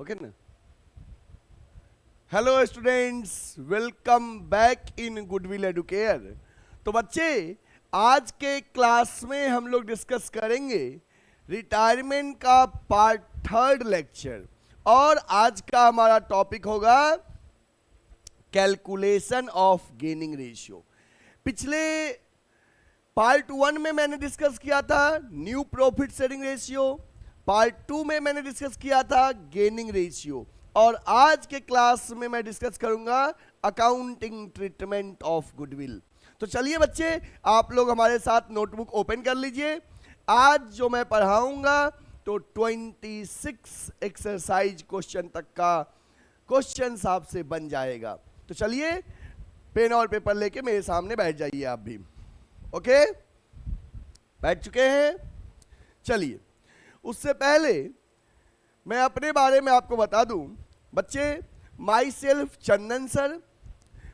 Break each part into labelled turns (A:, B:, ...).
A: Okay ना। Hello students, welcome back in goodwill Educare. तो बच्चे, आज के क्लास में हम लोग डिस्कस करेंगे रिटायरमेंट का पार्ट थर्ड लेक्चर, और आज का हमारा टॉपिक होगा कैलकुलेशन ऑफ गेनिंग रेशियो। पिछले पार्ट वन में मैंने डिस्कस किया था new profit sharing ratio, part two में मैंने डिस्कस किया था गेनिंग रेशियो, और आज के क्लास में मैं डिस्कस करूंगा अकाउंटिंग ट्रीटमेंट ऑफ गुडविल। तो चलिए बच्चे, आप लोग हमारे साथ नोटबुक ओपन कर लीजिए। आज जो मैं पढ़ाऊंगा तो 26 एक्सरसाइज क्वेश्चन तक का क्वेश्चन आपसे बन जाएगा। तो चलिए पेन और पेपर लेके मेरे सामने बैठ जाइए आप भी। ओके, बैठ चुके हैं? चलिए, उससे पहले मैं अपने बारे में आपको बता दूं बच्चे। Myself Chandan sir,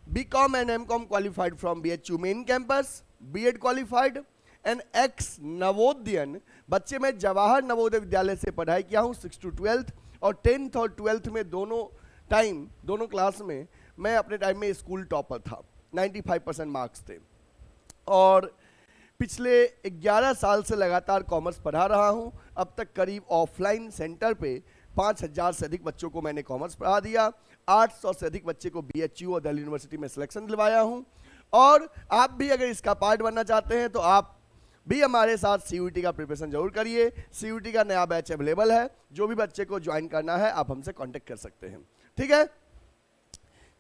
A: BCom and MCom qualified from BHU main campus, B.Ed qualified and ex Navodayan. बच्चे, मैं जवाहर नवोदय विद्यालय से पढ़ाई किया हूं 6 to 12th, और 10th और 12th में दोनों क्लास में मैं अपने टाइम में स्कूल टॉपर था। 95% मार्क्स थे, और पिछले 11 साल से लगातार कॉमर्स पढ़ा रहा हूं। अब तक करीब ऑफलाइन सेंटर पे 5000 से अधिक बच्चों को मैंने कॉमर्स पढ़ा दिया। 800 से अधिक बच्चे को BHU और दिल्ली यूनिवर्सिटी में सिलेक्शन दिलवाया हूं। और आप भी अगर इसका पार्ट बनना चाहते हैं तो आप भी हमारे साथ CUET का प्रिपरेशन जरूर करिए। CUET का नया बैच अवेलेबल है, जो भी बच्चे को ज्वाइन करना है आप हमसे कॉन्टेक्ट कर सकते हैं। ठीक है,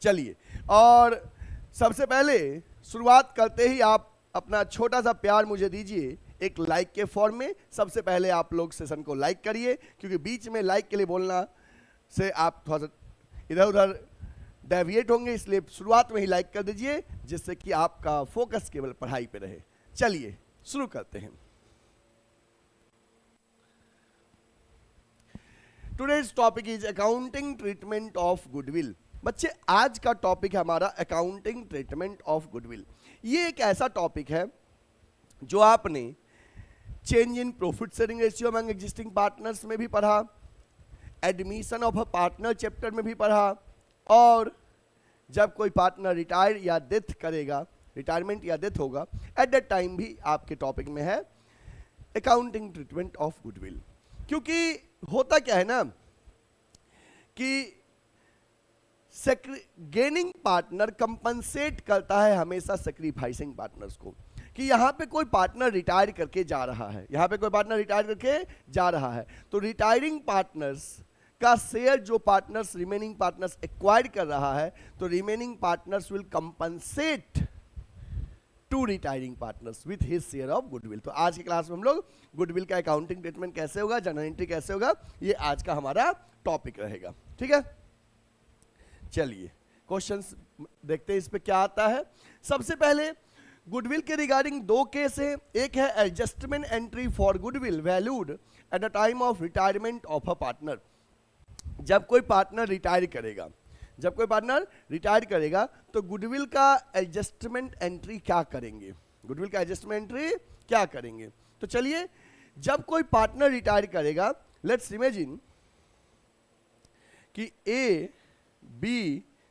A: चलिए, और सबसे पहले शुरुआत करते ही आप अपना छोटा सा प्यार मुझे दीजिए एक लाइक के फॉर्म में। सबसे पहले आप लोग सेशन को लाइक करिए, क्योंकि बीच में लाइक के लिए बोलना से आप थोड़ा सा इधर उधर डेविएट होंगे, इसलिए शुरुआत में ही लाइक कर दीजिए, जिससे कि आपका फोकस केवल पढ़ाई पे रहे। चलिए शुरू करते हैं। Today's topic is accounting treatment of goodwill. बच्चे, आज का टॉपिक है हमारा अकाउंटिंग ट्रीटमेंट ऑफ गुडविल। ये एक ऐसा टॉपिक है जो आपने change in profit sharing ratio among existing partners में भी पढ़ा, admission of a partner chapter में भी पढ़ा, और जब कोई पार्टनर रिटायर या डेथ करेगा, रिटायरमेंट या डेथ होगा, एट दैट टाइम भी आपके टॉपिक में है अकाउंटिंग ट्रीटमेंट ऑफ गुडविल। क्योंकि होता क्या है ना कि गेनिंग पार्टनर कंपनसेट करता है हमेशा सेक्रीफाइसिंग पार्टनर्स को, कि यहां पे कोई पार्टनर रिटायर करके जा रहा है, यहां पे कोई पार्टनर रिटायर करके जा रहा है, तो रिटायरिंग पार्टनर्स का शेयर जो पार्टनर्स रिमेनिंग पार्टनर्स एक्वायर्ड कर रहा है, तो remaining partners will compensate to retiring partners with his share of goodwill. तो आज की क्लास में हम लोग गुडविल का अकाउंटिंग ट्रीटमेंट कैसे होगा, जर्नल एंट्री कैसे होगा, ये आज का हमारा टॉपिक रहेगा। ठीक है, चलिए क्वेश्चंस देखते हैं इस पे क्या आता है। सबसे पहले गुडविल के रिगार्डिंग दो केस हैं। एक है adjustment entry for goodwill valued at the time of retirement of a partner. जब कोई पार्टनर रिटायर करेगा, तो गुडविल का एडजस्टमेंट एंट्री क्या करेंगे, गुडविल का एडजस्टमेंट एंट्री क्या करेंगे। तो चलिए, जब कोई पार्टनर रिटायर करेगा, लेट्स इमेजिन कि A, B,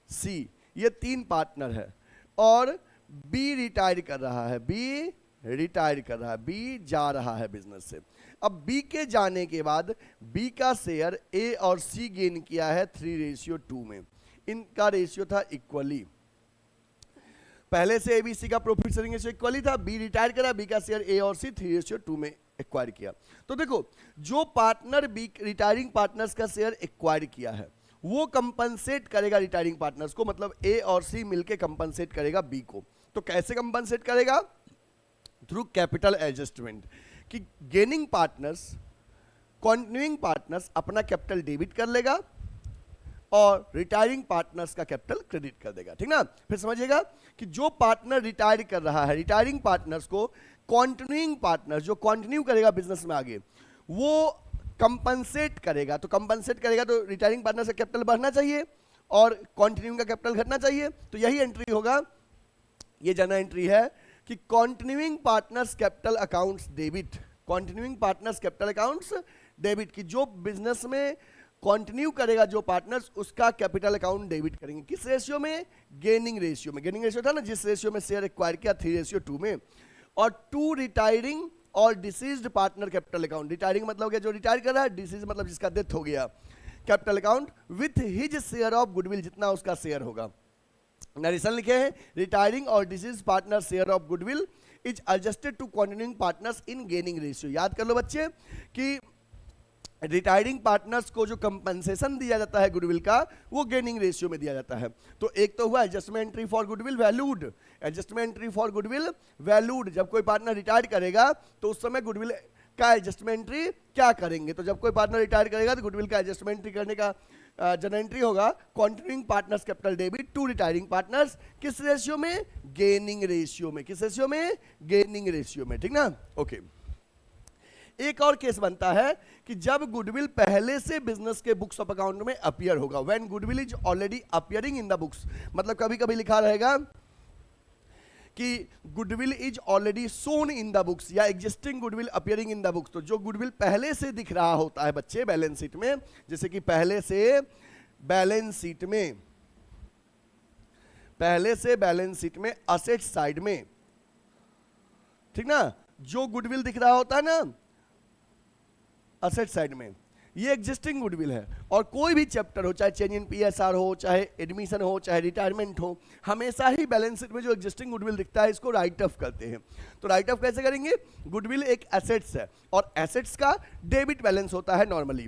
A: C ये 3 पार्टनर है, और B रिटायर कर रहा है, B जा रहा है बिजनेस से। अब B के जाने के बाद B का शेयर A और C गेन किया है 3:2 में। इनका रेशियो था इक्वली, पहले से ABC का प्रॉफिट शेयरिंग रेशियो इक्वली था। B रिटायर करा, B का शेयर A और C 3:2 में एक्वायर किया। तो देखो, जो पार्टनर B रिटायरिंग पार्टनर्स का शेयर एक्वायर किया है, वो कंपनसेट करेगा रिटायरिंग पार्टनर्स को, मतलब A और C मिलके कंपनसेट करेगा B को। तो कैसे कंपनसेट करेगा? थ्रू कैपिटल एडजस्टमेंट, कि गेनिंग पार्टनर्स, कंटिन्यूइंग पार्टनर्स अपना कैपिटल डेबिट कर लेगा और रिटायरिंग पार्टनर्स का कैपिटल क्रेडिट कर देगा। ठीक ना? फिर समझिएगा कि जो पार्टनर रिटायर कर रहा है, रिटायरिंग पार्टनर्स को कंटिन्यूइंग पार्टनर जो कंटिन्यू करेगा बिजनेस में आगे, वो कंपनसेट करेगा। तो कंपनसेट करेगा तो रिटायरिंग पार्टनर से कैपिटल बढ़ना चाहिए और कंटिन्यूइंग का कैपिटल घटना चाहिए। तो यही एंट्री होगा, ये जनरल एंट्री है कि continuing partners capital accounts debit, continuing partners capital accounts debit, की जो बिजनेस में कंटिन्यू करेगा जो पार्टनर्स, उसका कैपिटल अकाउंट डेबिट करेंगे। किस रेशियो में? गेनिंग रेशियो में। गेनिंग रेशियो था ना जिस रेशियो में शेयर एक्वायर किया, 3:2 में। और 2 रिटायरिंग और deceased partner capital account. Retiring मतलब क्या? जो रिटायर कर रहा है। डिसीज मतलब जिसका डेथ हो गया। Capital account with his share of goodwill, जितना उसका शेयर होगा। नरेशन लिखे हैं, रिटायरिंग और deceased partner share of goodwill is adjusted to continuing partners in gaining ratio. याद कर लो बच्चे कि रिटायरिंग पार्टनर्स को जो कंपनसेशन दिया जाता है गुडविल का, वो गेनिंग रेशियो में दिया जाता है। तो एक तो हुआ adjustment entry for goodwill valued. Adjustment entry for goodwill valued, जब कोई पार्टनर रिटायर करेगा तो उस समय गुडविल का एडजस्टमेंट एंट्री क्या करेंगे? तो जब कोई पार्टनर रिटायर करेगा तो गुडविल का एडजस्टमेंट एंट्री करने का जनरल एंट्री होगा continuing partners capital debit to retiring partners. किस रेशियो में? गेनिंग रेशियो में। किस रेशियो में? गेनिंग रेशियो में। ठीक ना? ओके। एक और केस बनता है कि जब गुडविल पहले से बिजनेस के बुक्स ऑफ अकाउंट में अपीयर होगा। When goodwill is already appearing in the books, मतलब कभी कभी लिखा रहेगा कि goodwill is already shown in the books या existing goodwill appearing in the books. तो जो गुडविल पहले से दिख रहा होता है बच्चे बैलेंस शीट में, जैसे कि पहले से बैलेंस शीट में असेट साइड में, ठीक ना, जो गुडविल दिख रहा होता है ना असेट साइड में, ये एग्जिस्टिंग गुडविल है। और कोई भी चैप्टर हो, चाहे चेंज इन पीएसआर हो, चाहे एडमिशन हो, चाहे रिटायरमेंट हो, हमेशा ही बैलेंस शीट में जो एग्जिस्टिंग गुडविल दिखता है इसको राइट ऑफ करते हैं। तो राइट ऑफ कैसे करेंगे? गुडविल एक एसेट्स है और एसेट्स का डेबिट बैलेंस होता है नॉर्मली।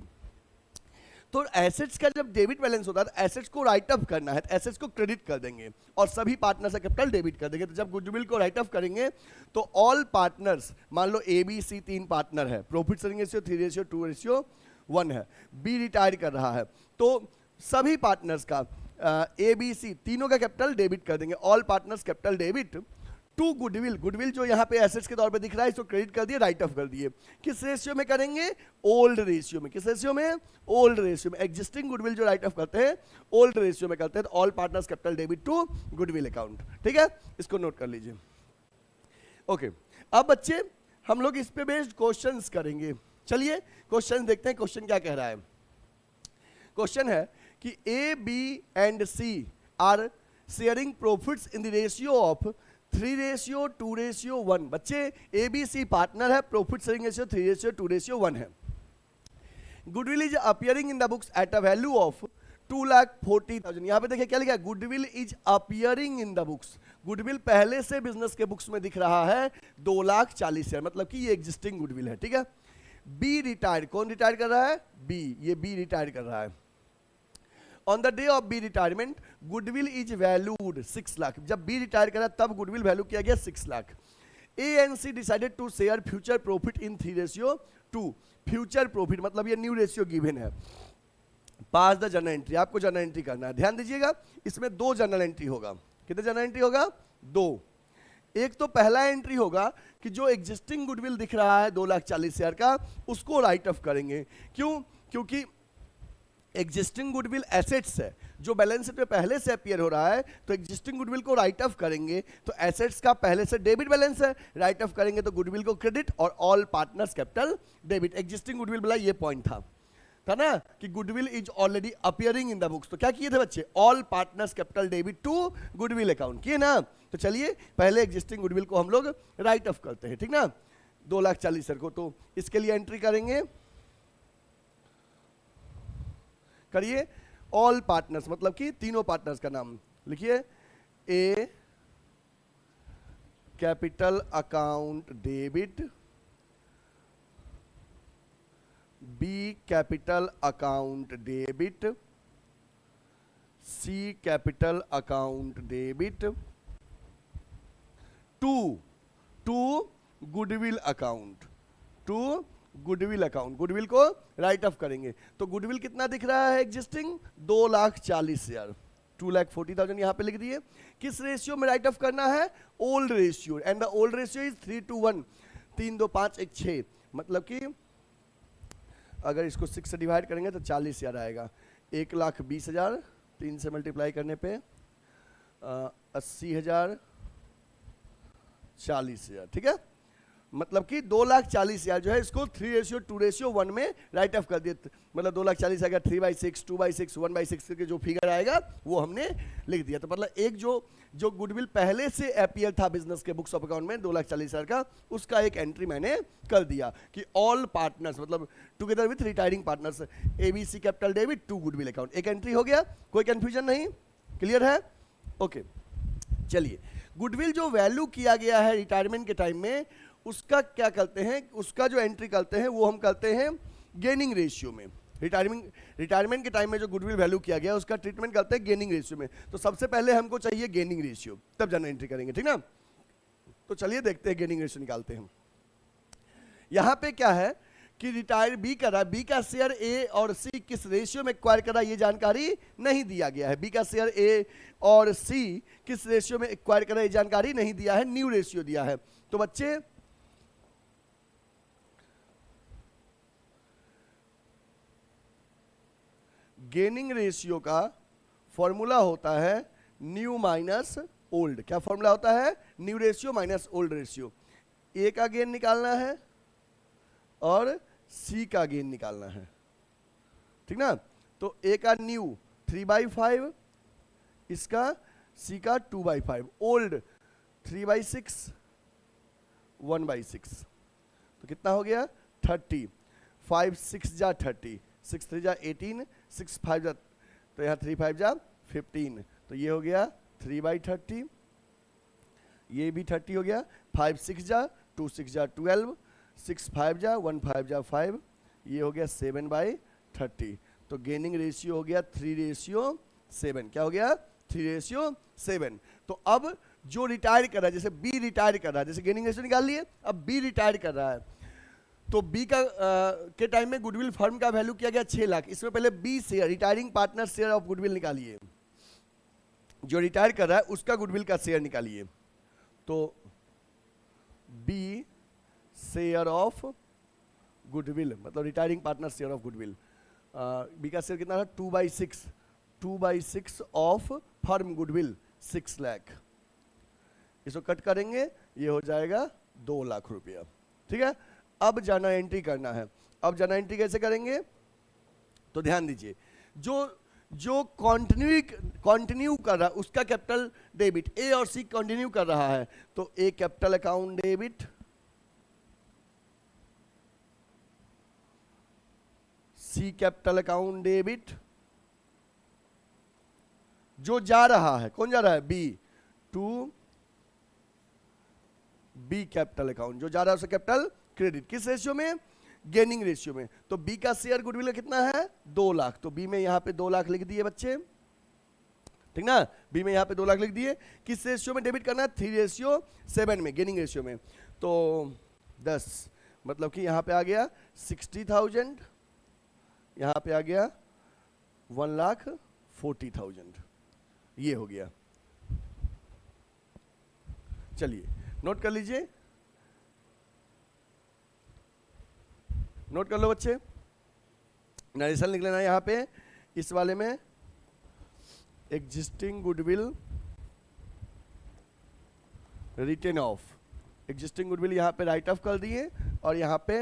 A: तो एसेट्स का जब डेबिट बैलेंस होता है तो एसेट्स को राइट ऑफ करना है, तो एसेट्स को क्रेडिट कर देंगे और सभी पार्टनर्स का कैपिटल डेबिट कर देंगे। तो जब गुडविल को राइट ऑफ करेंगे तो ऑल पार्टनर्स, मान लो ए बी सी 3 पार्टनर है, प्रॉफिट शेयरिंग रेशियो 3:2:1 है, बी रिटायर कर रहा है, तो सभी पार्टनर्स का ए बी सी तीनों का कैपिटल डेबिट कर देंगे। All partners capital debit to goodwill. Goodwill जो यहाँ पे एसेट्स के तौर पे दिख रहा है इसको क्रेडिट कर दिए, राइट ऑफ कर दिए। किस रेशियो में करेंगे? ओल्ड रेशियो में। किस रेशियो में? ओल्ड रेशियो में। एग्जिस्टिंग गुडविल जो राइट ऑफ करते हैं ओल्ड रेशियो में करते हैं। तो all partners capital debit to goodwill account. ठीक है, इसको नोट कर लीजिए। ओके, अब बच्चे हम लोग इस पे बेस्ड क्वेश्चंस करेंगे। चलिए क्वेश्चन देखते हैं, क्वेश्चन क्या कह रहा है। क्वेश्चन है कि A B and C are sharing profits in the ratio of 3:2:1। बच्चे ए बी सी पार्टनर है, प्रॉफिट शेयरिंग रेशियो 3:2:1 है। Goodwill is appearing in the books at a value of 2,40,000। यहां पे देखिए क्या लिखा है? Goodwill is appearing in the books. Goodwill पहले से बिजनेस के बुक्स में दिख रहा है 2,40,000, मतलब कि ये एग्जिस्टिंग गुडविल है। ठीक है। बी रिटायर, कौन रिटायर कर रहा है? बी, ये बी रिटायर कर रहा है। On the day of B retirement goodwill is valued 6 lakh. जब बी रिटायर करा तब गुडविल वैल्यू किया गया 6 lakh. A and C decided to share future profit in 3:2। Future profit मतलब ये न्यू रेशियो गिवन है। पास द जर्नल एंट्री, आपको journal entry करना है। ध्यान दीजिएगा, इसमें 2 जर्नल एंट्री होगा। कितने जर्नल एंट्री होगा? 2। एक तो पहला एंट्री होगा कि जो एग्जिस्टिंग गुडविल दिख रहा है 2,40,000 का, उसको राइट ऑफ करेंगे। क्यों? क्योंकि एग्जिस्टिंग गुडविल एसेट्स है जो बैलेंस शीट में पहले से अपीयर हो रहा है, तो एग्जिस्टिंग गुडविल को राइट ऑफ करेंगे। तो एसेट्स का पहले से डेबिट बैलेंस है, राइट ऑफ करेंगे तो गुडविल को क्रेडिट और all partners capital debit. Existing goodwill बोला, ये पॉइंट था ना कि goodwill is already appearing in the books. तो क्या किए थे बच्चे? All partners capital debit to goodwill account किए ना। तो चलिए पहले एग्जिस्टिंग गुडविल को हम लोग राइट ऑफ करते हैं। ठीक ना, 2,40,000 को। तो इसके लिए एंट्री करेंगे, करिए ऑल पार्टनर्स, मतलब कि तीनों पार्टनर्स का नाम लिखिए। A capital account debit, B capital account debit, C capital account debit, to goodwill account, to goodwill account. Goodwill को राइट ऑफ करेंगे। तो गुडविल कितना दिख रहा है एग्जिस्टिंग? 2,40,000, 2,40,000 यहां पे लिख दिए। किस रेशियो में राइट ऑफ करना है? Old ratio. And the old ratio is 3:1, 3, 2, 5, 1, 6। मतलब कि अगर इसको 6 से डिवाइड करेंगे तो 40,000 आएगा। 1,20,000 3 से मल्टीप्लाई करने पे 80,000, 40,000। ठीक है। मतलब कि 2,40,000 जो है इसको 3:2:1 में राइट ऑफ कर दिए, मतलब 2,40,000 आएगा 3/6, 2/6, 1/6 करके जो फिगर आएगा वो हमने लिख दिया। तो मतलब एक जो गुडविल पहले से अपीयर था बिजनेस के बुक्स ऑफ अकाउंट में 2,40,000 का, उसका एक एंट्री मैंने कर दिया कि ऑल पार्टनर्स मतलब together with retiring partners ABC capital debit to goodwill account, एक एंट्री हो गया, कोई कंफ्यूजन नहीं, क्लियर है? ओके चलिए, गुडविल जो वैल्यू किया गया है रिटायरमेंट के टाइम में उसका क्या करते हैं, उसका जो एंट्री करते हैं वो हम करते हैं गेनिंग रेशियो में। रिटायरमेंट के टाइम में जो गुडविल वैल्यू किया गया उसका ट्रीटमेंट करते हैं गेनिंग रेशियो में। तो सबसे पहले हमको चाहिए गेनिंग रेशियो, तब जाना एंट्री करेंगे, ठीक ना? तो चलिए देखते हैं गेनिंग रेशियो निकालते हैं। यहां पे क्या है कि रिटायर बी कर रहा है, बी का शेयर ए और सी किस रेशियो में एक्वायर कर रहा है ये जानकारी नहीं दिया गया है। बी का शेयर ए और सी किस रेशियो में एक्वायर कर रहा है ये जानकारी नहीं दिया है, न्यू रेशियो दिया है। तो बच्चे गेनिंग रेशियो का फॉर्मूला होता है न्यू माइनस ओल्ड। क्या फॉर्मूला होता है? New ratio minus old ratio. A का गेन निकालना है और सी का गेन निकालना है, ठीक ना? तो ए का न्यू 3/5, इसका सी का 2/5, ओल्ड 3/6, 1/6। तो कितना हो गया? 30, 5 6 जा 30, 6 3 जा 18, 6 5 जा, तो यहाँ 3 5 जा 15, तो ये हो गया 3/30, ये भी 30 हो गया, 5 6 जा 2 6 जा 12, 6 5 जा 1 5 जा 5, ये हो गया 7/30। तो गेनिंग रेशियो हो गया 3:7। क्या हो गया? 3:7। तो अब जो रिटायर कर रहा है, जैसे बी रिटायर कर रहा है, जैसे गेनिंग रेशियो निकाल लिए, अब बी रिटायर कर रहा है, तो बी का के टाइम में गुडविल फर्म का वैल्यू किया गया 6 लाख। इसमें पहले B share, retiring partner share of goodwill निकालिए, जो रिटायर कर रहा है उसका गुडविल का शेयर निकालिए। तो बी शेयर ऑफ गुडविल मतलब retiring partner share of goodwill, B का शेयर कितना था? 2/6, 2/6 ऑफ फर्म गुडविल 6 लाख। इसको कट करेंगे, ये हो जाएगा 2 लाख रुपया, ठीक है? अब जाना एंट्री करना है। अब जाना एंट्री कैसे करेंगे? तो ध्यान दीजिए, जो कंटिन्यू कर रहा है उसका कैपिटल डेबिट, ए और सी कंटिन्यू कर रहा है, तो A capital account debit, C capital account debit. जो जा रहा है, कौन जा रहा है? B, to B capital account, जो जा रहा है उसका कैपिटल क्रेडिट। किस रेशियो में? गेनिंग रेशियो में। तो बी का शेयर गुडविल कितना है? 2 लाख। तो बी में यहां पे 2 लाख लिख दिए बच्चे, ठीक ना? बी में यहां पे 2 लाख लिख दिए। किस रेशियो में डेबिट करना है? 3:7 में, गेनिंग रेशियो में। तो 10 मतलब कि यहां पे आ गया 60,000, यहां पे आ गया 1,40,000, ये हो गया। चलिए नोट कर लीजिए, नोट कर लो बच्चे, नरेशन लिख लेना यहां पे। इस वाले में existing goodwill written off, existing goodwill यहां पे राइट ऑफ कर दिए, और यहां पे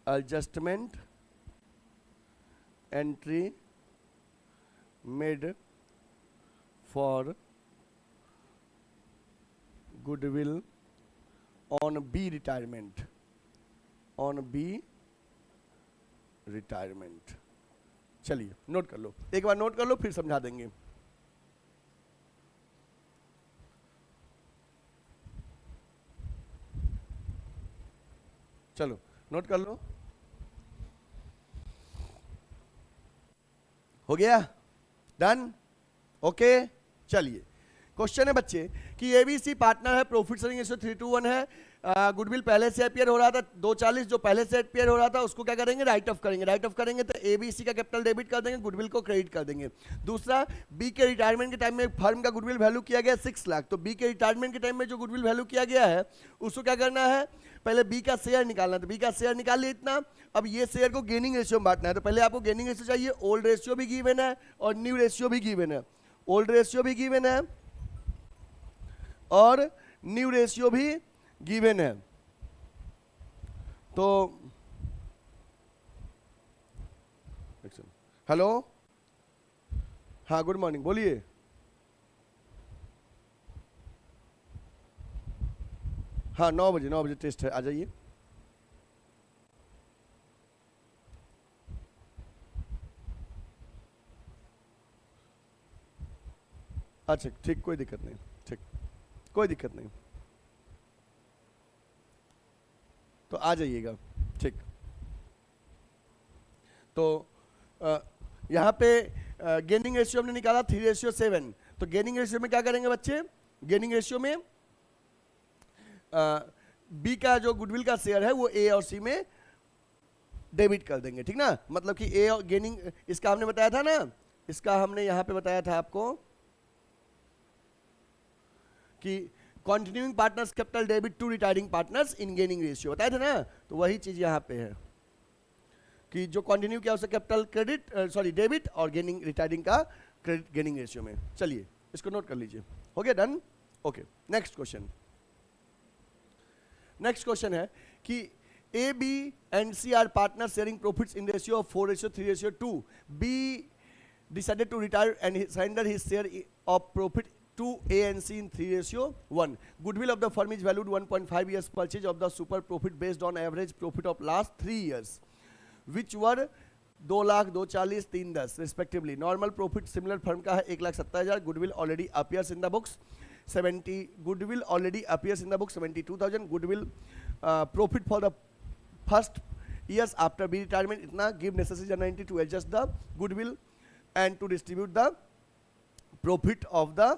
A: adjustment entry made for goodwill on B retirement, on B retirement. चलिए नोट कर लो, एक बार नोट कर लो फिर समझा देंगे। चलो नोट कर लो, हो गया? डन? ओके। चलिए क्वेश्चन है बच्चे कि एबीसी पार्टनर है, प्रॉफिट शेयरिंग रेशियो 3:1 है, गुडविल पहले से अपीयर हो रहा था 240, जो पहले से अपीयर हो रहा था उसको क्या करेंगे? राइट ऑफ करेंगे। राइट ऑफ करेंगे तो एबीसी का कैपिटल डेबिट कर देंगे, गुडविल को क्रेडिट कर देंगे। दूसरा, बी के रिटायरमेंट के टाइम में फर्म का गुडविल वैल्यू किया गया 6 लाख, तो बी के रिटायरमेंट के टाइम में जो गुडविल वैल्यू किया गया है उसको क्या करना है? पहले बी का शेयर निकालना, तो बी का शेयर निकाल लिया इतना। अब ये शेयर को गेनिंग रेशियो में बांटना है, तो पहले आपको गेनिंग रेशियो चाहिए, ओल्ड रेशियो भी गिवन है और न्यू रेशियो भी गिवन है। ओल्ड रेशियो भी गिवन है और न्यू रेशियो भी गिवन है। तो हेलो, हाँ गुड मॉर्निंग, बोलिए। हाँ 9 बजे टेस्ट है, आ जाइए। अच्छा ठीक, कोई दिक्कत नहीं, ठीक, कोई दिक्कत नहीं, तो आ जाइएगा, ठीक। तो यहाँ पे गेनिंग रेशियो हमने निकाला 3:7। तो गेनिंग रेशियो में क्या करेंगे बच्चे, गेनिंग रेशियो में बी का जो गुडविल का शेयर है वो ए और सी में डेबिट कर देंगे, ठीक ना। मतलब कि ए और गेनिंग, इसका हमने बताया था ना, इसका हमने यहाँ पे बताया था आपको कि continuing partners capital debit to retiring partners in gaining ratio, बताया था ना। तो वही चीज यहाँ पे है कि जो कंटिन्यू किया उसे कैपिटल क्रेडिट सॉरी डेबिट और गेनिंग रिटायरिंग का क्रेडिट गेनिंग रेशियो में। चलिए इसको नोट कर लीजिए, हो गया, done, okay. Next question, next question है कि A B and C are partner sharing profits in ratio of 4:3:2। B decided to retire and surrender his share of profit to A and C in 3:1. Goodwill of the firm is valued 1.5 years purchase of the super profit based on average profit of last 3 years, which were 2 lakh 2 40 3 10 respectively. Normal profit similar firm का है 1,70,000. Goodwill already appears in the books 70. Goodwill already appears in the books 72,000. Goodwill profit for the first years after B retirement इतना. Give necessary journal to adjust the goodwill and to distribute the profit of the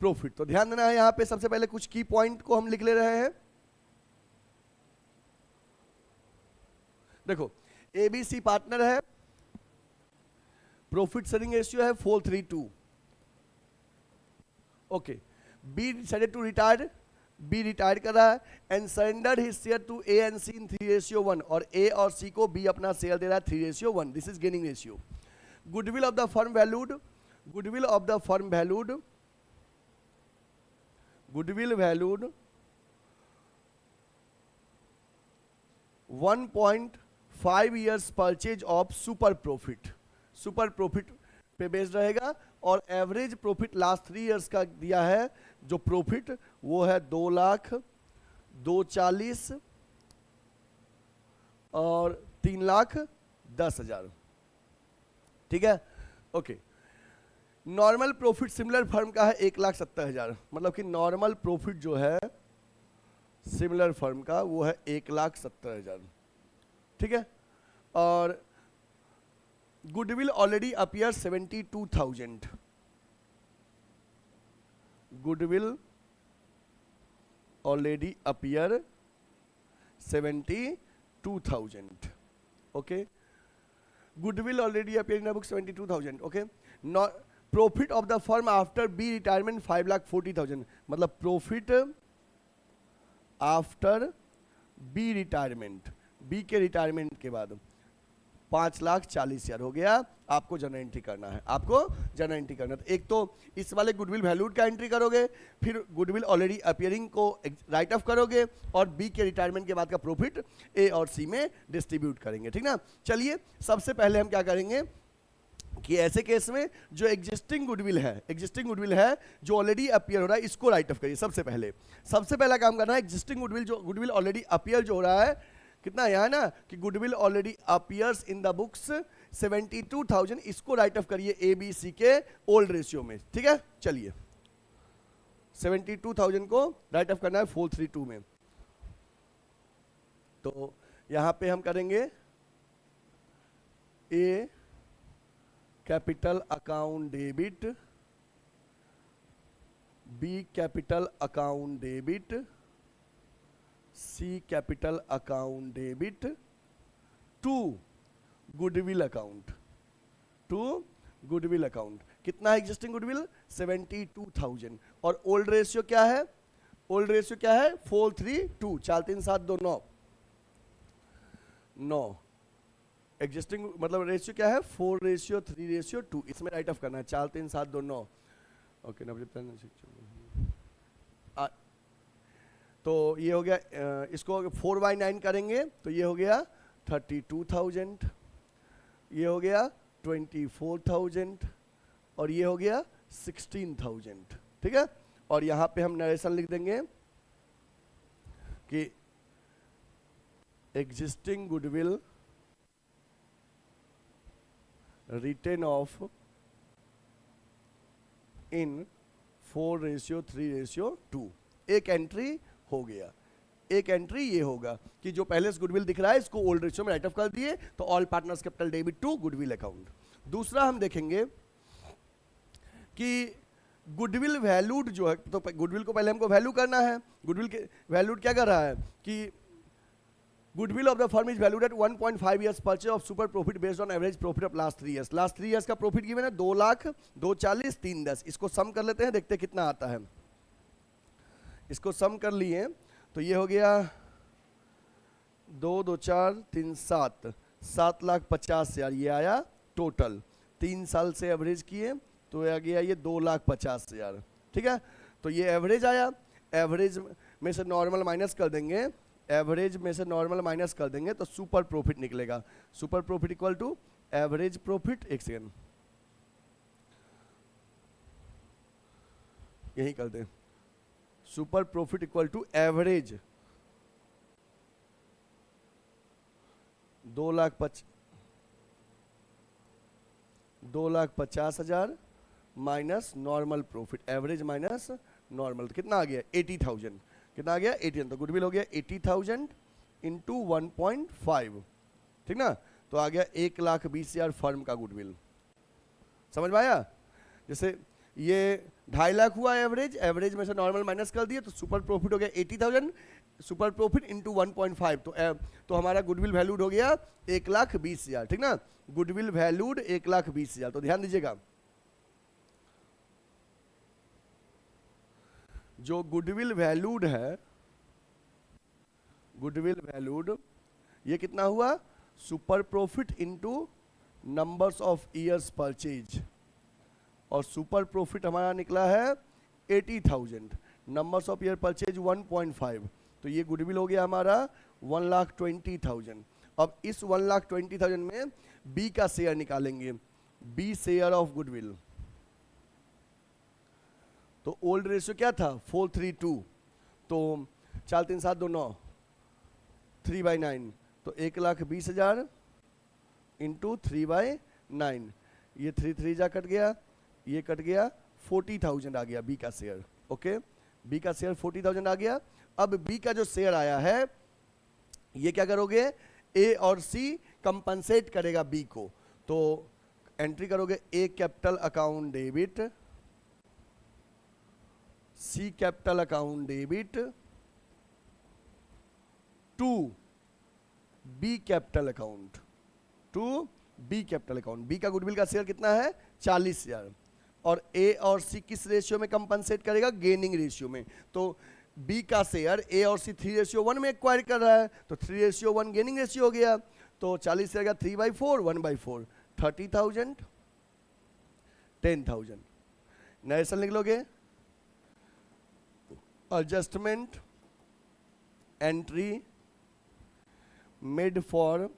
A: profit. तो ध्यान देना है यहाँ पे, सबसे पहले कुछ की पॉइंट को हम लिख ले रहे हैं। देखो एबीसी पार्टनर है, प्रॉफिट शेयरिंग रेशियो है 4:3:2, okay. B decided to retire, B retire कर रहा है and surrender his share to A and C in 3:1, और ए और सी को बी अपना शेयर दे रहा है 3:1। This is gaining ratio. Goodwill of the firm valued, goodwill of the firm valued, goodwill valued 1.5 years purchase of super profit, super profit पे based रहेगा, और average profit last 3 years का दिया है जो प्रॉफिट वो है 2 लाख 2 40 और 3 लाख 10 हजार, ठीक है, okay. Normal profit similar firm का है 1,70,000, मतलब कि नॉर्मल प्रॉफिट जो है सिमिलर फर्म का वो है 1,70,000, ठीक है। और goodwill already appear 72,000, goodwill already appear 72,000, okay. Goodwill already appeared in the book 72,000, okay. Not profit of the firm after B retirement 5,40,000, मतलब profit after B retirement, B के रिटायरमेंट के बाद 5,40,000 हो गया। आपको जर्नल एंट्री करना है, आपको जर्नल एंट्री करना है। तो एक तो इस वाले गुडविल वैल्यूड का एंट्री करोगे, फिर गुडविल ऑलरेडी अपीयरिंग को राइट ऑफ करोगे, और बी के रिटायरमेंट के बाद का प्रॉफिट ए और सी में डिस्ट्रीब्यूट करेंगे, ठीक ना। चलिए सबसे पहले हम क्या करेंगे कि ऐसे केस में जो एग्जिस्टिंग गुडविल है जो ऑलरेडी अपीयर हो रहा है, इसको राइट ऑफ करिए। सबसे पहला काम करना है एग्जिस्टिंग गुडविल, जो गुडविल ऑलरेडी अपीयर जो हो रहा है, कितना यहाँ ना कि goodwill already appears in the books 72,000, इसको राइट ऑफ करिए ए बी सी के ओल्ड रेशियो में, ठीक है। चलिए 72,000 को राइट ऑफ करना है 4:3:2 में। तो यहां पे हम करेंगे A capital account debit, B capital account debit, C capital account debit to goodwill account, कितना है एग्जिस्टिंग गुडविल 72,000, और ओल्ड रेशियो क्या है, 4:3:2, 4 3 7 2 9, एग्जिस्टिंग मतलब रेशियो क्या है 4:3:2, इसमें राइट ऑफ करना है 4 3 7 2 9, ओके। तो ये हो गया, इसको 4/9 करेंगे तो ये हो गया 32,000, ये हो गया 24,000 और ये हो गया 16,000। ठीक है, और यहां पे हम नरेशन लिख देंगे कि एग्जिस्टिंग गुडविल रिटेन ऑफ इन 4:3:2। एक एंट्री हो गया, एक एंट्री ये होगा कि जो पहले से गुडविल दिख रहा है इसको ओल्ड रेशियो में राइट ऑफ कर दिए तो all partners capital debit to goodwill account. दूसरा हम देखेंगे कि गुडविल वैल्यूड जो है, तो गुडविल को पहले हमको वैल्यू करना है। गुडविल के वैल्यूड क्या कर रहा है कि goodwill of the firm is valued at 1.5 years purchase of super profit based on average profit of last 3 years। Last 3 years का प्रॉफिट गिवन है 2 लाख, 240, 310। इसको सम कर लेते हैं, देखते हैं कितना आता है। इसको सम कर लिए तो ये हो गया 2 2 4 3 7, 7,50,000 ये आया टोटल। 3 साल से एवरेज किए तो आ गया ये 2,50,000। ठीक है, तो ये एवरेज आया। एवरेज में से नॉर्मल माइनस कर देंगे, एवरेज में से नॉर्मल माइनस कर देंगे तो सुपर प्रॉफिट निकलेगा। Super profit equal to average profit, एक सेकेंड यही कर दें, super profit equal to average 2,50,000 minus normal profit, average minus normal, कितना आ गया 80,000। कितना आ गया 80,000, तो गुडविल हो गया 80,000 इंटू 1.5। ठीक ना, तो आ गया 1,20,000 फर्म का गुडविल। समझ में आया? जैसे ये 2.5 लाख हुआ एवरेज, एवरेज में से नॉर्मल माइनस कर दिए तो सुपर प्रॉफिट हो गया 80,000, सुपर प्रॉफिट इंटू 1.5, तो हमारा गुडविल वैल्यूड हो गया 1,20,000। ठीक ना, गुडविल वैल्यूड 1,20,000। तो ध्यान दीजिएगा, जो गुडविल वैल्यूड है, गुडविल वैल्यूड ये कितना हुआ, super profit into numbers of years purchase, और सुपर प्रॉफिट हमारा निकला है 80,000, नंबर्स ऑफ ईयर परचेज 1.5, तो ये गुडविल हो गया हमारा 1,20,000। अब इस 1,20,000 में बी का शेयर निकालेंगे, बी शेयर ऑफ गुडविल। तो ओल्ड रेशियो क्या था 4:3:2, तो 4 3 7 2 9, 3/9, तो 1,20,000 इंटू 3/9, ये 3 जा कट गया, ये कट गया, 40,000 आ गया बी का शेयर। ओके, बी का शेयर 40,000 आ गया। अब बी का जो शेयर आया है ये क्या करोगे, ए और सी कंपनसेट करेगा बी को, तो एंट्री करोगे A capital account debit, C capital account debit to B capital account, to B capital account. B का गुडविल का शेयर कितना है 40,000, और ए और सी किस रेशियो में कंपनसेट करेगा, गेनिंग रेशियो में। तो बी का शेयर ए और सी 3:1 में एक्वायर कर रहा है, तो 3:1 गेनिंग रेशियो हो गया, तो 40 से 3/4, 1/4, 30,000, 10,000। नरेशन लिख लोगे, adjustment entry made for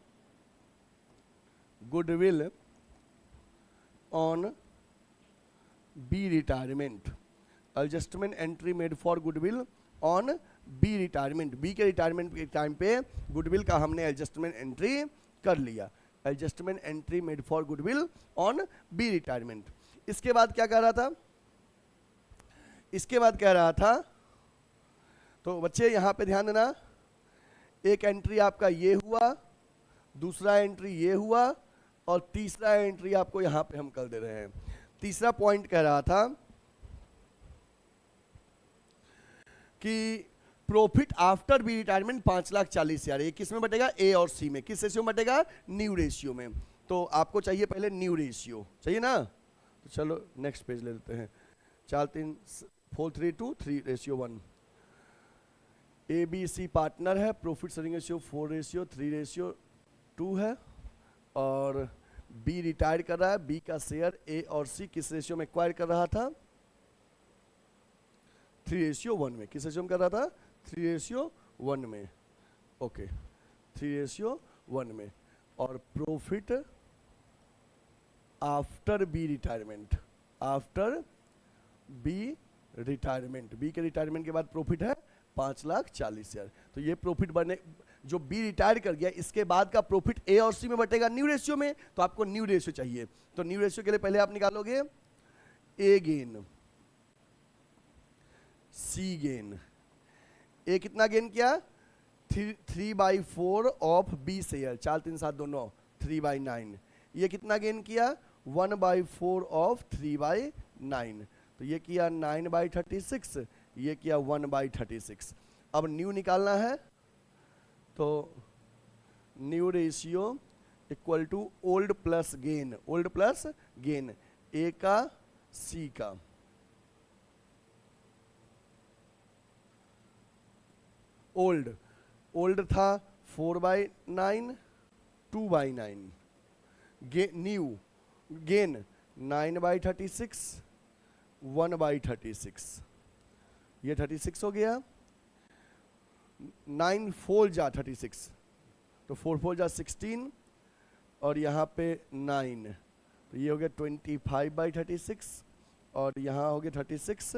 A: goodwill on B retirement, adjustment entry made for goodwill on B retirement, B के रिटायरमेंट के टाइम पे गुडविल का हमने एडजस्टमेंट एंट्री कर लिया, adjustment entry made for goodwill on B retirement. इसके बाद क्या कह रहा था, इसके बाद कह रहा था, तो बच्चे यहां पे ध्यान देना, एक एंट्री आपका ये हुआ, दूसरा एंट्री ये हुआ, और तीसरा एंट्री आपको यहां पे हम कर दे रहे हैं। तीसरा पॉइंट कह रहा था कि प्रॉफिट आफ्टर बी रिटायरमेंट 5,40,000, ये किस में बटेगा, ए और सी में। किस रेशियो में बटेगा, न्यू रेशियो में। तो आपको चाहिए पहले न्यू रेशियो, चाहिए ना, तो चलो नेक्स्ट पेज ले लेते हैं। 4 3 4 3 2 3:1। ए बी सी पार्टनर है, प्रॉफिट शेयरिंग रेशियो 4:3:2 है, और बी रिटायर कर रहा है, बी का शेयर ए और सी किस रेशियो में एक्वायर कर रहा था, 3:1 में। किस रेशियो में कर रहा था, 3:1 में, ओके 3:1 में। और profit after B retirement, after B retirement, B के रिटायरमेंट के बाद प्रॉफिट है 5,40,000। तो ये प्रॉफिट बने, जो बी रिटायर कर गया इसके बाद का प्रॉफिट ए और सी में बटेगा न्यू रेशियो में, तो आपको न्यू रेशियो चाहिए। तो न्यू रेशियो के लिए पहले आप निकालोगे ए गेन, सी गेन। ए कितना गेन किया? 3/4 ऑफ बी शेयर, 4 3 7 2 3/9। ये कितना गेन किया? 1/4 ऑफ 3/9। तो ये किया 9/36, ये किया 1/36। अब न्यू निकालना है, तो new ratio equal to old plus gain, old plus gain, A का सी का। ओल्ड, ओल्ड था 4/9, 2/9। New gain 9/36, 1/36। ये 36 हो गया। 9 4 जा 36, तो 4 4 जा 16, और यहाँ पे 9, तो ये हो गया 25/36, और यहाँ हो गया 36।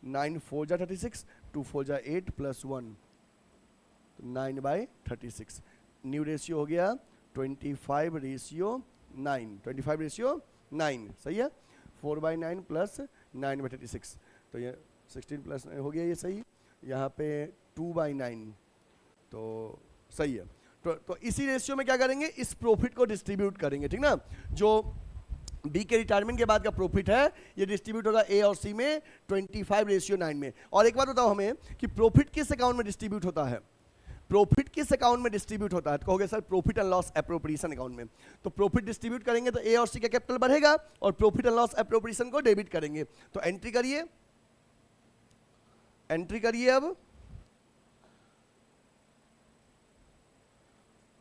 A: 9 4 जा 36, 2 4 जा 8 प्लस 1, तो 9/36। न्यू रेशियो हो गया 25:9, 25:9, सही है। 4/9 प्लस 9/36, तो ये 16 प्लस हो गया, ये सही। यहाँ पे 2/9, तो सही है। तो इसी रेशियो में क्या करेंगे, इस प्रॉफिट को डिस्ट्रीब्यूट करेंगे, ठीक ना। जो बी के रिटायरमेंट के बाद का प्रॉफिट है ये डिस्ट्रीब्यूट होगा ए और सी में 25:9 में। और एक बात बताओ हमें कि प्रॉफिट किस अकाउंट में डिस्ट्रीब्यूट होता है? प्रॉफिट किस अकाउंट में डिस्ट्रीब्यूट होता है? तो कहोगे sir profit and loss appropriation account में। तो प्रॉफिट डिस्ट्रीब्यूट करेंगे तो ए और सी का कैपिटल बढ़ेगा, और प्रॉफिट एंड लॉस एप्रोप्रिएशन को डेबिट करेंगे। तो एंट्री करिए, एंट्री करिए अब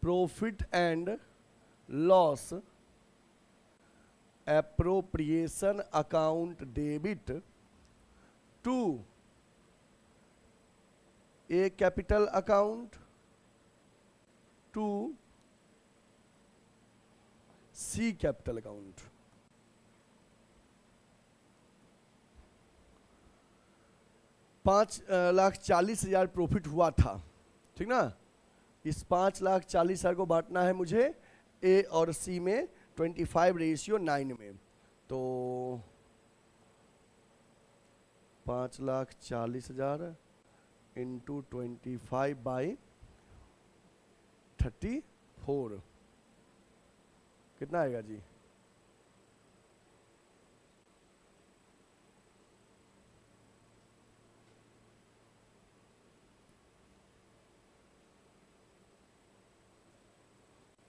A: profit and loss appropriation account debit to A capital account to C capital account. $5,40,000 profit हुआ था, ठीक ना। इस 5,40,000 को बांटना है मुझे ए और सी में 25:9 में। तो 5,40,000 इंटू 25/34 कितना आएगा जी?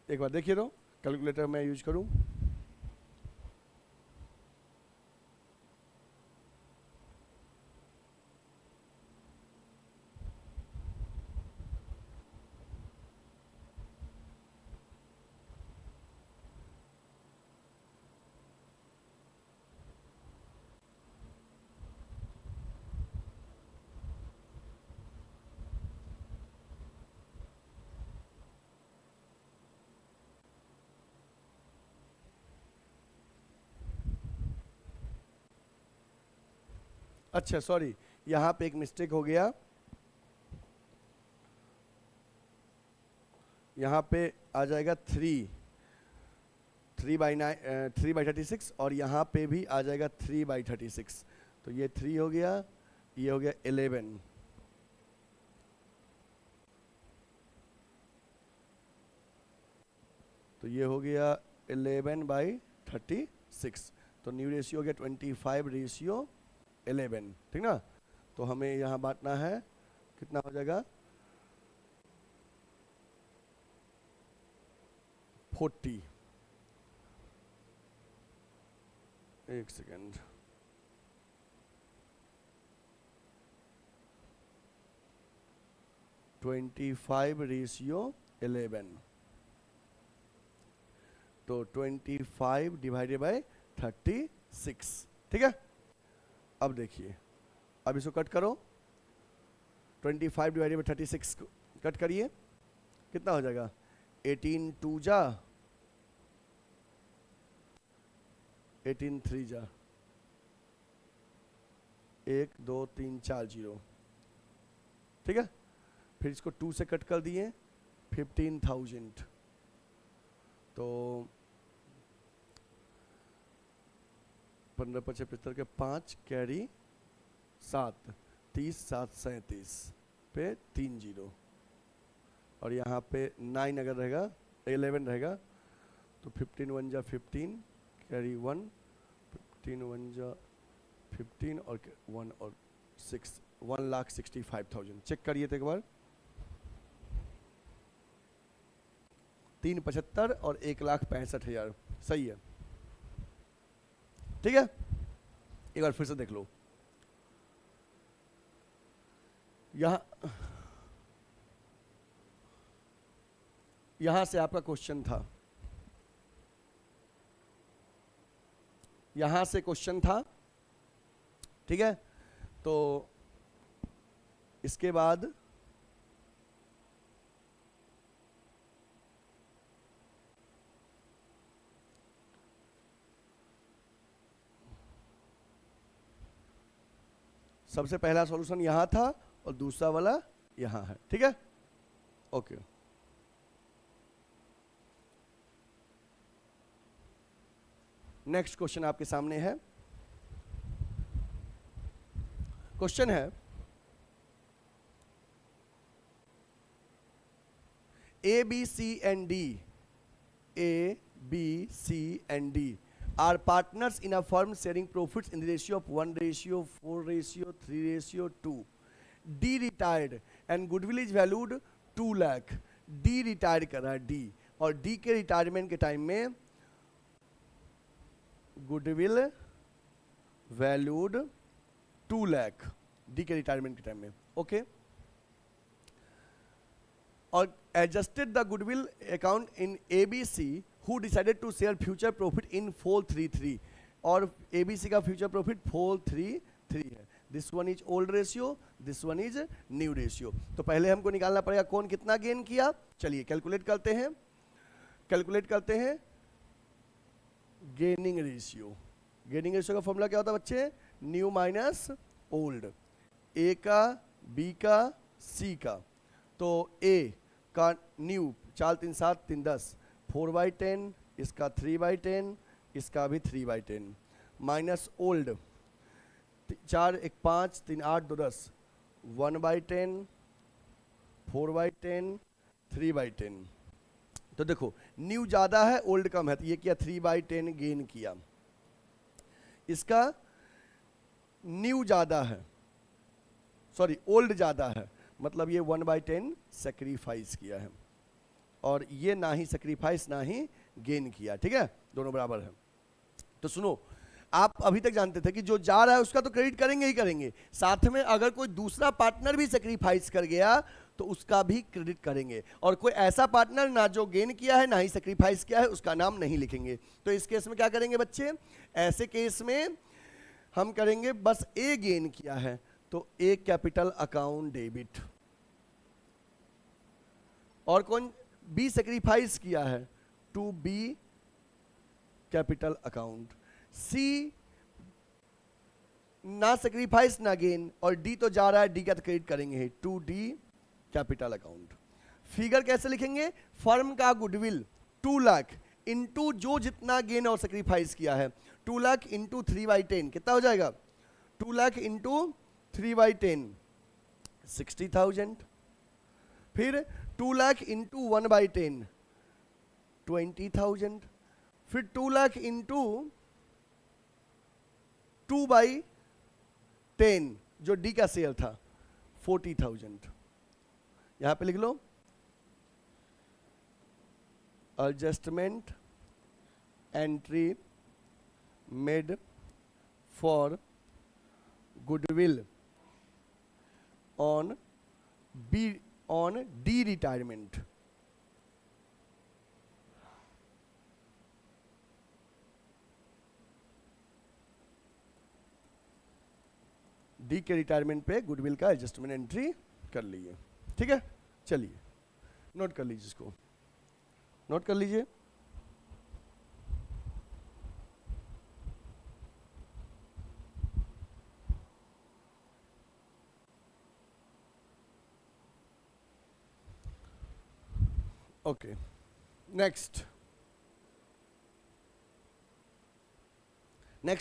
A: एक बार देखिए तो, कैलकुलेटर मैं यूज करूं। अच्छा सॉरी, यहाँ पे एक मिस्टेक हो गया। यहाँ पे आ जाएगा 3/36, और यहाँ पे भी आ जाएगा 3/36। तो ये 3 हो गया, ये हो गया 11। तो ये हो गया 11/36। तो न्यू रेशियो हो गया 25:11, ठीक ना। तो हमें यहाँ बांटना है, कितना हो जाएगा? 40। एक सेकेंड, (25:11). तो 25/36, ठीक है। अब देखिए, अब इसको कट करो, 25 डिवाइडेड बाई 36 कट करिए, कितना हो जाएगा? 18 2 जा, 18 3 जा, 1 2 3 4 0, ठीक है। फिर इसको 2 से कट कर दिए, 15,000, तो 15 5 75 के 5 कैरी 7, 30 7 37 पे 3 0, और यहाँ पे 9 अगर रहेगा 11 रहेगा तो 15 1 जा 15 कैरी 1, 15 1 जा 15 और 1 और 6, 1,65,000। चेक करिए तो एक बार, 375 और 1,65,000 सही है, ठीक है। एक बार फिर से देख लो, यहां से आपका क्वेश्चन था, यहां से क्वेश्चन था, ठीक है। तो इसके बाद सबसे पहला सॉल्यूशन यहां था और दूसरा वाला यहां है, ठीक है। ओके, नेक्स्ट क्वेश्चन आपके सामने है। क्वेश्चन है, A, B, C and D, A, B, C and D are partners in a firm sharing profits in the ratio of 1:4:3:2. D retired and goodwill is valued 2 lakh. D retire कर रहा है D, और D के retirement के time में goodwill valued 2 lakh, D के retirement के time में, ओके। और adjusted the goodwill account in ABC who decided to share future profit in 4:3:3, और ABC का future profit 4:3:3 है। This one is old ratio, this one is new ratio। तो पहले हमको निकालना पड़ेगा कौन कितना गेन किया। चलिए कैलकुलेट करते हैं, कैलकुलेट करते हैं गेनिंग रेशियो। गेनिंग रेशियो का फॉर्मूला क्या होता है बच्चे? न्यू माइनस ओल्ड, ए का, बी का, सी का। तो ए का न्यू 4 3 7 3 10, 4/10, इसका 3/10, इसका भी 3/10, माइनस ओल्ड 4 1 5 3 8 2 10, 1/10, 4/10, 3/10। तो देखो न्यू ज्यादा है ओल्ड कम है, तो ये क्या 3/10 गेन किया। इसका न्यू ज्यादा है, सॉरी ओल्ड ज्यादा है, मतलब ये 1/10 सेक्रीफाइस किया है, और ये ना ही सेक्रीफाइस ना ही गेन किया, ठीक है, दोनों बराबर है। तो सुनो, आप अभी तक जानते थे कि जो जा रहा है उसका तो क्रेडिट करेंगे ही करेंगे, साथ में अगर कोई दूसरा पार्टनर भी सेक्रीफाइस कर गया तो उसका भी क्रेडिट करेंगे, और कोई ऐसा पार्टनर ना जो गेन किया है ना ही सेक्रीफाइस किया है उसका नाम नहीं लिखेंगे। तो इस केस में क्या करेंगे बच्चे? ऐसे केस में हम करेंगे बस ए गेन किया है तो ए कैपिटल अकाउंट डेबिट, और कौन बी सेक्रीफाइस किया है टू बी कैपिटल अकाउंट, सी ना सेक्रीफाइस ना गेन, और डी तो जा रहा है डी का तो क्रेडिट करेंगे to D capital account. Figure कैसे लिखेंगे? फर्म का गुडविल 2 लाख इंटू जो जितना गेन और सेक्रीफाइस किया है, 2 लाख इंटू 3/10 कितना हो जाएगा? 2 लाख इंटू 3/10 60,000, फिर 2 लाख इंटू 1/10 20,000, फिर 2 लाख इंटू 2/10 जो डी का शेयर था 40,000। यहां पे लिख लो adjustment entry made for goodwill on D retirement. D के रिटायरमेंट पे गुडविल का एडजस्टमेंट एंट्री कर लिए, ठीक है। चलिए नोट कर लीजिए, इसको नोट कर लीजिए। ओके, नेक्स्ट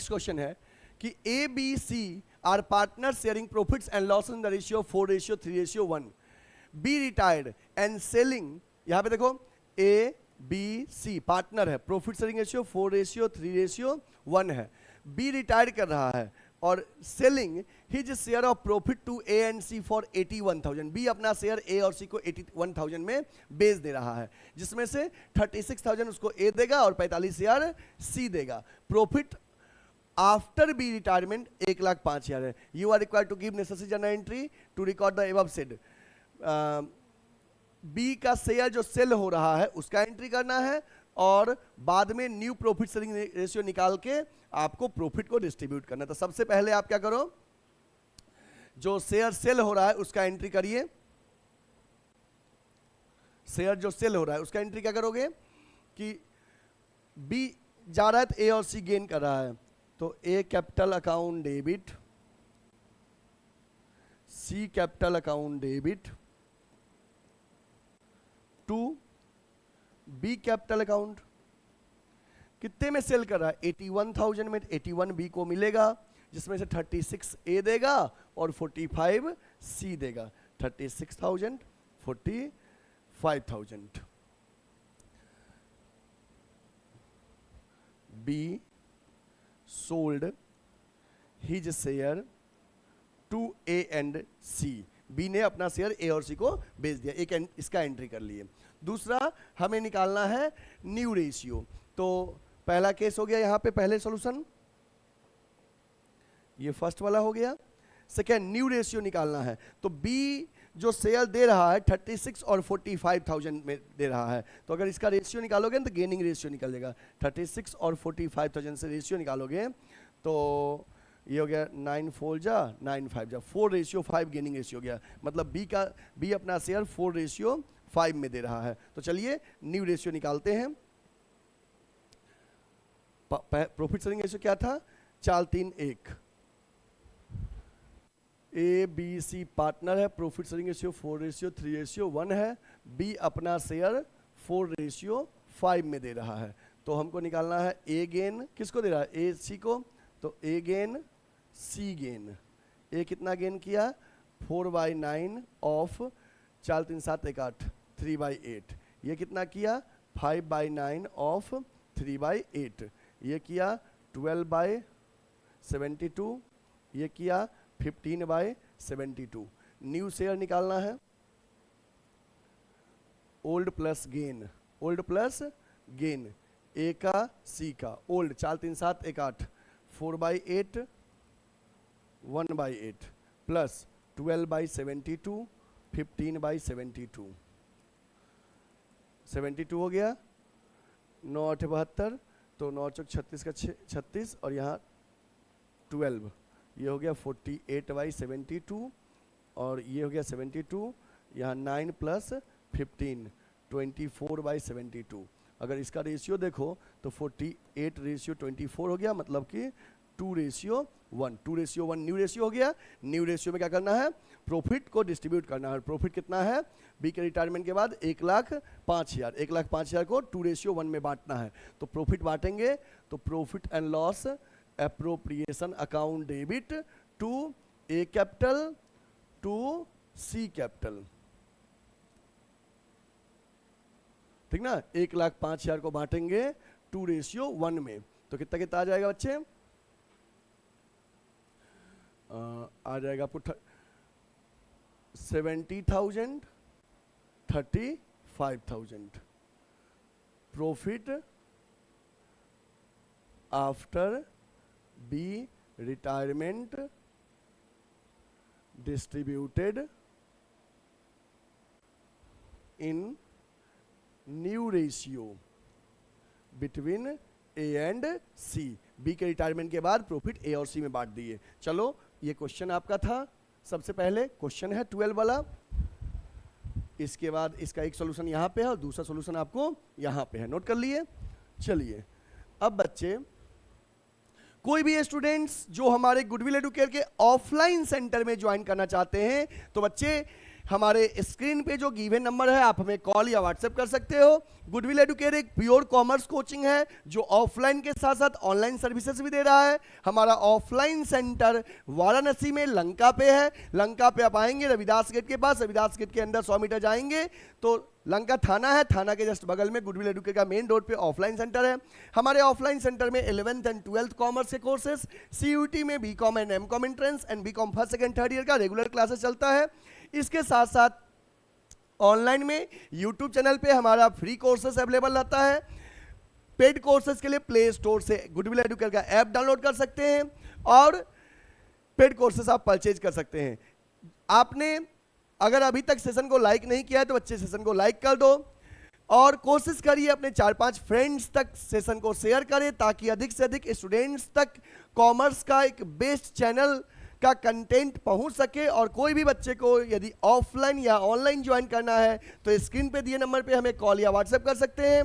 A: क्वेश्चन है कि A B C are partner sharing profits and loss in the ratio 4:3:1। B retired and selling, यहां पे देखो ए बी सी पार्टनर है, प्रॉफिट शेयरिंग रेशियो 4:3:1 है। बी रिटायर्ड कर रहा है और selling his share of profit to A and C for 81,000। B अपना शेयर ए और सी को 81,000 में बेच दे रहा है, जिसमें से 36,000 उसको ए देगा और 45,000 सी देगा। प्रॉफिट आफ्टर बी रिटायरमेंट 1,05,000 है। You are required to give necessary journal entry to record the above said. B का शेयर जो सेल हो रहा है उसका एंट्री करना है और बाद में न्यू प्रॉफिट शेयरिंग रेशियो निकाल के आपको प्रॉफिट को डिस्ट्रीब्यूट करना है। तो सबसे पहले आप क्या करो, जो शेयर सेल हो रहा है उसका एंट्री करिए। शेयर जो सेल हो रहा है उसका एंट्री क्या करोगे कि बी जा रहा है तो ए और सी गेन कर रहा है, तो A capital account debit, C capital account debit to B capital account. कितने में सेल कर रहा है? 81,000 में 81 बी को मिलेगा, जिसमें से 36 ए देगा और 45 सी देगा। 36,000 45,000। B sold his share to A and C. B ने अपना शेयर ए और सी को बेच दिया, एक इसका एंट्री कर लिए। दूसरा हमें निकालना है न्यू रेशियो। तो पहला केस हो गया यहाँ पे, पहले सॉल्यूशन ये फर्स्ट वाला हो गया। सेकेंड न्यू रेशियो निकालना है, तो बी जो शेयर दे रहा है 36 और 45,000 में दे रहा है, तो अगर इसका रेशियो निकालोगे तो गेनिंग रेशियो निकलेगा। 36 और 45,000 से रेशियो निकालोगे तो ये हो गया 9 4 जा 9 5 जा 4:5 गेनिंग रेशियो हो गया। मतलब बी अपना शेयर 4:5 में दे रहा है। तो चलिए न्यू रेशियो निकालते हैं। प्रॉफिट शेयरिंग रेशियो क्या था? 4:3:1। ए बी सी पार्टनर है, प्रॉफिट शेयरिंग रेशियो 4:3:1 है। बी अपना शेयर 4:5 में दे रहा है। तो हमको निकालना है ए गेन, किसको दे रहा है? ए सी को। तो ए गेन सी गेन। ए कितना गेन किया? 4/9 ऑफ 4 3 7 1 8 3/8। ये कितना किया? 5/9 ऑफ 3/8। ये किया 12/72। ये किया 15/72। न्यू शेयर निकालना है। Old plus gain, old plus gain, A का सी का। Old 4 3 7 1 8 4/8 1/8 plus 12/72 15/72। 72 हो गया। 9 8 72, तो 9 चौक 36 का 36 और यहाँ 12, ये हो गया 48/72 और ये हो गया 72। यहाँ 9 प्लस 15 24/72। अगर इसका रेशियो देखो तो 48:24 हो गया, मतलब कि 2:1। 2:1 न्यू रेशियो हो गया। न्यू रेशियो में क्या करना है? प्रॉफिट को डिस्ट्रीब्यूट करना है। प्रॉफिट कितना है? बी के रिटायरमेंट के बाद 1,05,000। 1,05,000 को 2:1 में बांटना है। तो प्रॉफिट बांटेंगे तो profit and loss appropriation account debit to A capital to C capital, ठीक ना। 1,05,000 को बांटेंगे 2:1 में, तो कितना कितना आ जाएगा बच्चे? आ जाएगा आपको 70,000 35,000। Profit after B retirement distributed in new ratio between A and C. B के रिटायरमेंट के बाद प्रॉफिट ए और सी में बांट दिए। चलो ये क्वेश्चन आपका था। सबसे पहले क्वेश्चन है 12 वाला। इसके बाद इसका एक सॉल्यूशन यहाँ पे है और दूसरा सॉल्यूशन आपको यहाँ पे है, नोट कर लिए। चलिए अब बच्चे, कोई भी स्टूडेंट्स जो हमारे गुडविल एडुकेयर के ऑफलाइन सेंटर में ज्वाइन करना चाहते हैं तो बच्चे हमारे स्क्रीन पे जो गिवन नंबर है आप हमें कॉल या व्हाट्सएप कर सकते हो। गुडविल एडुकेयर एक प्योर कॉमर्स कोचिंग है जो ऑफलाइन के साथ साथ ऑनलाइन सर्विसेज भी दे रहा है। हमारा ऑफलाइन सेंटर वाराणसी में लंका पे है। लंका पे आप आएंगे रविदास गेट के पास, रविदास गेट के अंदर 100 मीटर जाएंगे तो लंका थाना है, थाना के जस्ट बगल में गुडविल एडुकेयर का मेन रोड पे ऑफलाइन सेंटर है। हमारे ऑफलाइन सेंटर में 11th एंड 12th कॉमर्स के कोर्सेज, CUT में BCom and MCom entrance and BCom first second third year का रेगुलर क्लासेस चलता है। इसके साथ साथ ऑनलाइन में YouTube चैनल पे हमारा फ्री कोर्सेस अवेलेबल रहता है। पेड कोर्सेज के लिए प्ले स्टोर से गुडविल एडुकेयर का ऐप डाउनलोड कर सकते हैं और पेड कोर्सेज आप परचेज कर सकते हैं। आपने अगर अभी तक सेशन को लाइक नहीं किया है तो बच्चे सेशन को लाइक कर दो और कोशिश करिए अपने 4-5 फ्रेंड्स तक सेशन को शेयर करें ताकि अधिक से अधिक स्टूडेंट्स तक कॉमर्स का एक बेस्ट चैनल का कंटेंट पहुंच सके। और कोई भी बच्चे को यदि ऑफलाइन या ऑनलाइन ज्वाइन करना है तो स्क्रीन पे दिए नंबर पे हमें कॉल या व्हाट्सएप कर सकते हैं।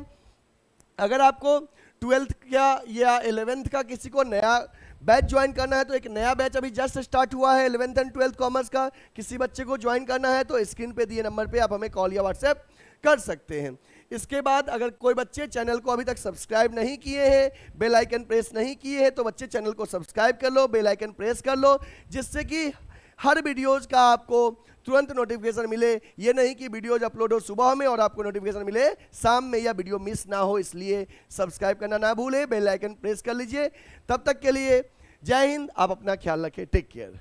A: अगर आपको 12th का या 11th का किसी को नया बैच ज्वाइन करना है तो एक नया बैच अभी जस्ट स्टार्ट हुआ है 11th एंड 12th कॉमर्स का, किसी बच्चे को ज्वाइन करना है तो स्क्रीन पे दिए नंबर पे आप हमें कॉल या व्हाट्सएप कर सकते हैं। इसके बाद अगर कोई बच्चे चैनल को अभी तक सब्सक्राइब नहीं किए हैं, बेल आइकन प्रेस नहीं किए हैं तो बच्चे चैनल को सब्सक्राइब कर लो, बेल आइकन प्रेस कर लो जिससे कि हर वीडियोज का आपको तुरंत नोटिफिकेशन मिले। ये नहीं कि वीडियोज अपलोड हो सुबह में और आपको नोटिफिकेशन मिले शाम में या वीडियो मिस ना हो, इसलिए सब्सक्राइब करना ना भूलें, बेल आइकन प्रेस कर लीजिए। तब तक के लिए जय हिंद, आप अपना ख्याल रखें, टेक केयर।